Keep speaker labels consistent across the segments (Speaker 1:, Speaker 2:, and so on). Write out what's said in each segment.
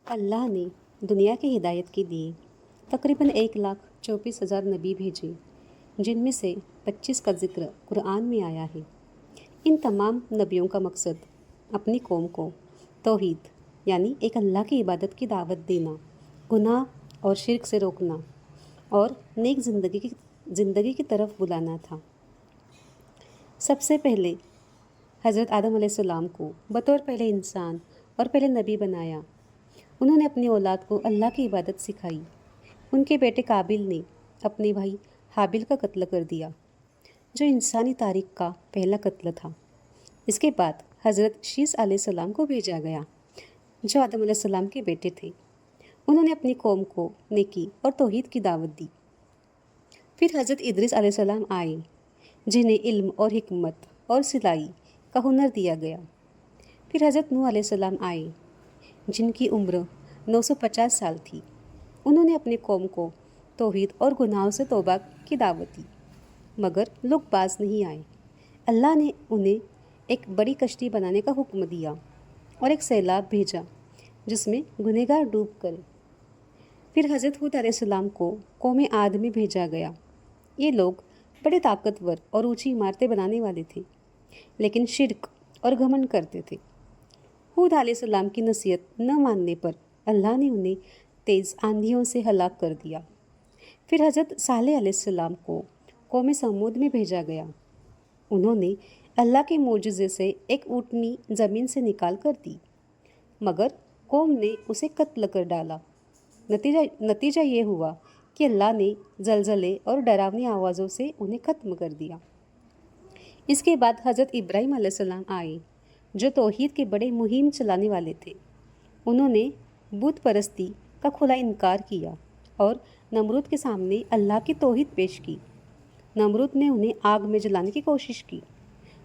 Speaker 1: अल्लाह ने दुनिया की हिदायत के लिए तकरीबन 1,24,000 नबी भेजे, जिनमें से 25 का जिक्र कुरान में आया है। इन तमाम नबियों का मकसद अपनी कौम को तौहीद यानी एक अल्लाह की इबादत की दावत देना, गुनाह और शिर्क से रोकना और नेक ज़िंदगी की तरफ बुलाना था। सबसे पहले हज़रत आदम अलैहिस्सलाम को बतौर पहले इंसान और पहले नबी बनाया। उन्होंने अपनी औलाद को अल्लाह की इबादत सिखाई। उनके बेटे काबिल ने अपने भाई हाबिल का कत्ल कर दिया, जो इंसानी तारीख का पहला कत्ल था। इसके बाद हज़रत शीस अलैहिस्सलाम को भेजा गया, जो आदम अलैहिस्सलाम के बेटे थे। उन्होंने अपनी कौम को नेकी और तौहीद की दावत दी। फिर हज़रत इद्रिस अलैहिस्सलाम आए, जिन्हें इल्म और हिकमत और सिलाई का हुनर दिया गया। फिर हज़रत नूह अलैहिस्सलाम आए, जिनकी उम्र 950 साल थी। उन्होंने अपनी कौम को तौहीद और गुनाहों से तौबा की दावत दी, मगर लोग बाज नहीं आए। अल्लाह ने उन्हें एक बड़ी कश्ती बनाने का हुक्म दिया और एक सैलाब भेजा, जिसमें गुनहगार डूब गए। फिर हज़रत हूद अलैहिस्सलाम को कौम आद में भेजा गया। ये लोग बड़े ताकतवर और ऊंची इमारतें बनाने वाले थे, लेकिन शिर्क और घमंड करते थे। हूद अलैहिस्सलाम की नसीहत न मानने पर अल्लाह ने उन्हें तेज़ आंधियों से हलाक कर दिया। फिर हज़रत सालेह अलैहिस्सलाम को कौम समूद में भेजा गया। उन्होंने अल्लाह के मोजज़े से एक ऊँटनी ज़मीन से निकाल कर दी, मगर कौम ने उसे कत्ल कर डाला। नतीजा ये हुआ कि अल्लाह ने जलजले और डरावनी आवाज़ों से उन्हें ख़त्म कर दिया। इसके बाद हज़रत इब्राहीम अलैहिस्सलाम आए, जो तौहीद के बड़े मुहिम चलाने वाले थे। उन्होंने बुत परस्ती का खुला इनकार किया और नमरूद के सामने अल्लाह की तौहीद पेश की। नमरूद ने उन्हें आग में जलाने की कोशिश की,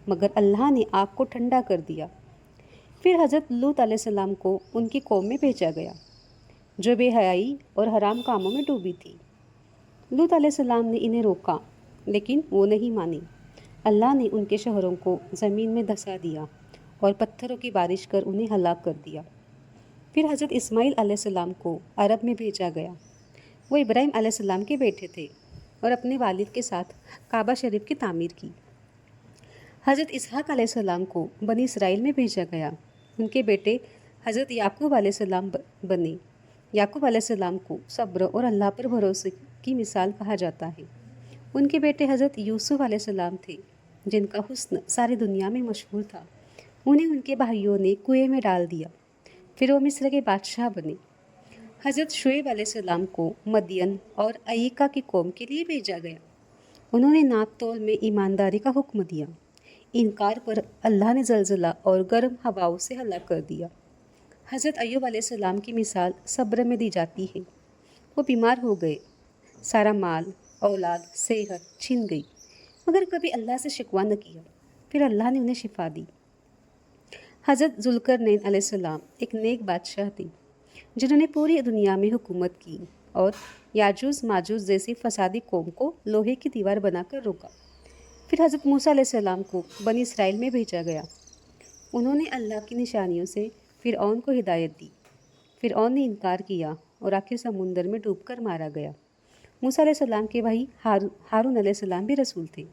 Speaker 1: मगर अल्लाह ने आग को ठंडा कर दिया। फिर हज़रत लूत अलैहिस्सलाम को उनकी कौम में भेजा गया, जो बेहयाई और हराम कामों में डूबी थी। लूत अलैहिस्सलाम ने इन्हें रोका, लेकिन वो नहीं माने। अल्लाह ने उनके शहरों को ज़मीन में धंसा दिया और पत्थरों की बारिश कर उन्हें हलाक कर दिया। फिर हज़रत इस्माइल अलैहिस्सलाम को अरब में भेजा गया। वो इब्राहीम अलैहिस्सलाम के बेटे थे और अपने वालिद के साथ काबा शरीफ की तामीर की। हज़रत इसहाक अलैहिस्सलाम को बनी इसराइल में भेजा गया। उनके बेटे हज़रत याकूब अलैहिस्सलाम बने। याकूब अलैहिस्सलाम को सब्र और अल्लाह पर भरोसे की मिसाल कहा जाता है। उनके बेटे हज़रत यूसुफ अलैहिस्सलाम थे, जिनका हुस्न सारी दुनिया में मशहूर था। उन्हें उनके भाइयों ने कुएं में डाल दिया। फिर वो मिस्र के बादशाह बने। हज़रत शुएब अलैहिस्सलाम को मदियन और अय्यका की कौम के लिए भेजा गया। उन्होंने नाप तोल में ईमानदारी का हुक्म दिया। इनकार पर अल्लाह ने जलजला और गर्म हवाओं से हलाक कर दिया। हज़रत अय्यूब अलैहिस्सलाम की मिसाल सब्र में दी जाती है। वो बीमार हो गए, सारा माल, औलाद, सेहत छिन गई, मगर कभी अल्लाह से शिकवा न किया। फिर अल्लाह ने उन्हें शिफा दी। हज़रत ज़ुल्करनैन अलैहिस्सलाम एक नेक बादशाह थे, जिन्होंने पूरी दुनिया में हुकूमत की और याजूज माजूज जैसी फसादी कौम को लोहे की दीवार बनाकर रोका। फिर हज़रत मूसा अलैहिस्सलाम को बनी इसराइल में भेजा गया। उन्होंने अल्लाह की निशानियों से फ़िरऔन को हिदायत दी। फ़िरऔन ने इनकार किया और आखिर समुंदर में डूबकर मारा गया। मूसा अलैहिस्सलाम के भाई हारून अलैहिस्सलाम भी रसूल थे,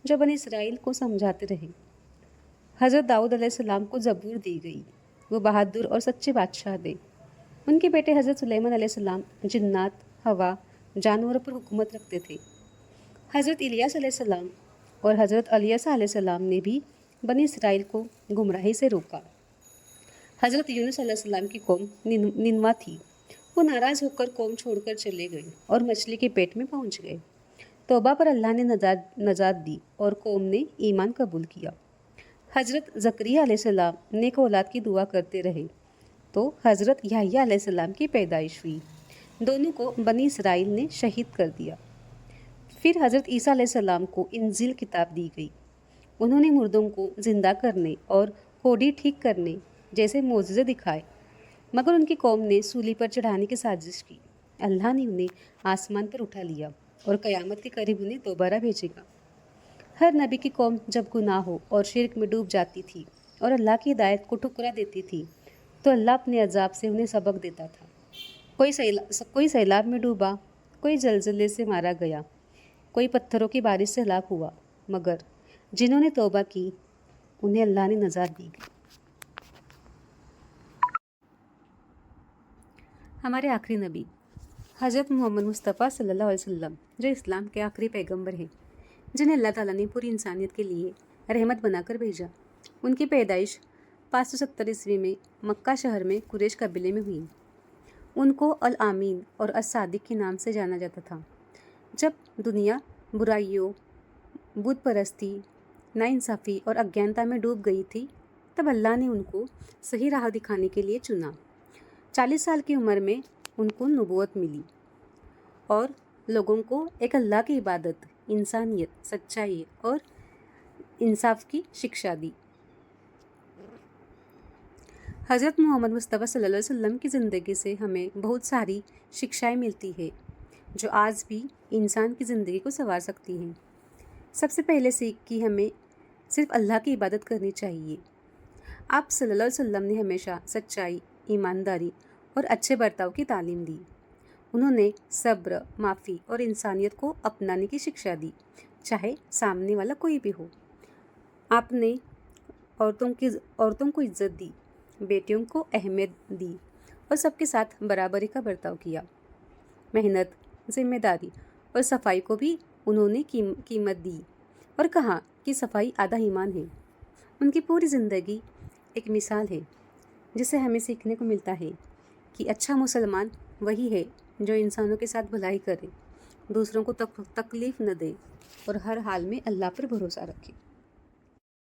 Speaker 1: जो बनी इसराइल को समझाते रहे। हज़रत दाऊद अलैहिस्सलाम को ज़बूर दी गई। वो बहादुर और सच्चे बादशाह थे। उनके बेटे हज़रत सुलेमान अलैहिस्सलाम जिन्नात, हवा, जानवरों पर हुकूमत रखते थे। हज़रत इलियास अलैहिस्सलाम और हज़रत अलियसा अलैहिस्सलाम ने भी बनी इसराइल को गुमराही से रोका। हज़रत यूनुस अलैहिस्सलाम की कौम निनवा थी। वो नाराज़ होकर कौम छोड़कर चले गए और मछली के पेट में पहुंच गए। तौबा पर अल्लाह ने नजात दी और कौम ने ईमान कबूल किया। हज़रत ज़करिया अलैहिस्सलाम नेक औलाद की दुआ करते रहे, तो हज़रत याह्या अलैहिस्सलाम की पैदाइश हुई। दोनों को बनी इसराइल ने शहीद कर दिया। फिर हज़रत ईसा अलैहिस्सलाम को इंजील किताब दी गई। उन्होंने मुर्दों को ज़िंदा करने और कोढ़ी ठीक करने जैसे मोज़िज़े दिखाए, मगर उनकी कौम ने सूली पर चढ़ाने की साजिश की। अल्लाह ने उन्हें आसमान पर उठा लिया और क़यामत के करीब उन्हें दोबारा भेजेगा। हर नबी की कौम जब गुनाहों और शिर्क में डूब जाती थी और अल्लाह की हिदायत को ठुकरा देती थी, तो अल्लाह अपने अजाब से उन्हें सबक देता था। कोई सैलाब में डूबा, कोई जलजले से मारा गया, कोई पत्थरों की बारिश से हलाक हुआ, मगर जिन्होंने तौबा की उन्हें अल्लाह ने नजात दी। हमारे आखिरी नबी हज़रत मोहम्मद मुस्तफ़ा सल्लल्लाहु अलैहि वसल्लम, जो इस्लाम के आखिरी पैगंबर हैं, जिन्हें अल्लाह ताला ने पूरी इंसानियत के लिए रहमत बनाकर भेजा। उनकी पैदाइश 570 ईस्वी में मक्का शहर में कुरैश कबीले में हुई। उनको अल आमीन और अस-सादिक के नाम से जाना जाता था। जब दुनिया बुराइयों, बुत परस्ती, नाइंसाफ़ी और अज्ञानता में डूब गई थी, तब अल्लाह ने उनको सही राह दिखाने के लिए चुना। 40 साल की उम्र में उनको नबूवत मिली और लोगों को एक अल्लाह की इबादत, इंसानियत, सच्चाई और इंसाफ की शिक्षा दी। हज़रत मोहम्मद मुस्तफ़ा सल्लल्लाहु अलैहि वसल्लम की ज़िंदगी से हमें बहुत सारी शिक्षाएं मिलती है जो आज भी इंसान की ज़िंदगी को संवार सकती हैं। सबसे पहले सीख कि हमें सिर्फ अल्लाह की इबादत करनी चाहिए। आप सल्लल्लाहु अलैहि वसल्लम ने हमेशा सच्चाई, ईमानदारी और अच्छे बर्ताव की तालीम दी। उन्होंने सब्र, माफ़ी और इंसानियत को अपनाने की शिक्षा दी, चाहे सामने वाला कोई भी हो। आपने औरतों को इज्जत दी, बेटियों को अहमियत दी और सबके साथ बराबरी का बर्ताव किया। मेहनत, जिम्मेदारी और सफाई को भी उन्होंने कीमत दी और कहा कि सफाई आधा ईमान है। उनकी पूरी ज़िंदगी एक मिसाल है जिसे हमें सीखने को मिलता है कि अच्छा मुसलमान वही है जो इंसानों के साथ भलाई करे, दूसरों को तकलीफ़ न दे और हर हाल में अल्लाह पर भरोसा रखे।